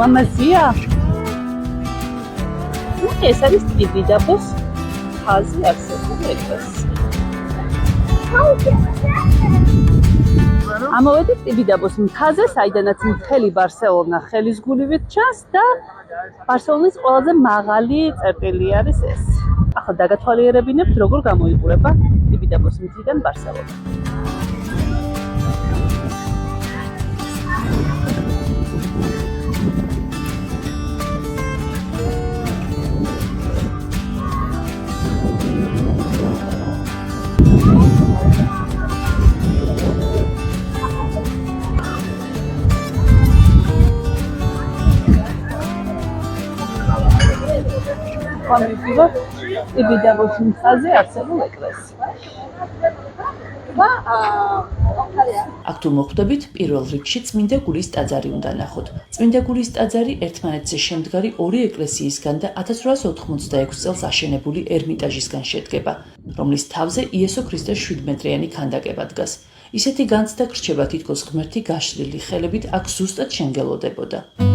ლამაზია. ეს არის ტიბიდაბოს ხაზი არსებული ეკლესია. ამოვედით ტიბიდაბოს მთაზე, საიდანაც მთელი ბარსელონა ხელისგულივით ჩანს და ბარსელონის ყველაზე მაღალი წერტილი არის ეს. ახლა დაგათვალიერებინებთ, როგორ გამოიყურება ტიბიდაბოს მთიდან ბარსელონა. მივდივართ ტიბიდაბოს მთაზე არსებულ ეკლესიაში. აქ თუ მოხვდებით, პირველ რიგში წმინდა გულის ტაძარი უნდა ნახოთ. წმინდა გულის ტაძარი ერთმანეთზე შემდგარი ორი ეკლესიისგან და 1886 წელს აშენებული ერმიტაჟისგან შედგება, რომლის თავზე იესო ქრისტეს 7-მეტრიანი ქანდაკება დგას. ისეთი განცდა გრჩება, თითქოს ღმერთი გაშლილი ხელებით აქ ზუსტად შემგელოდებოდა.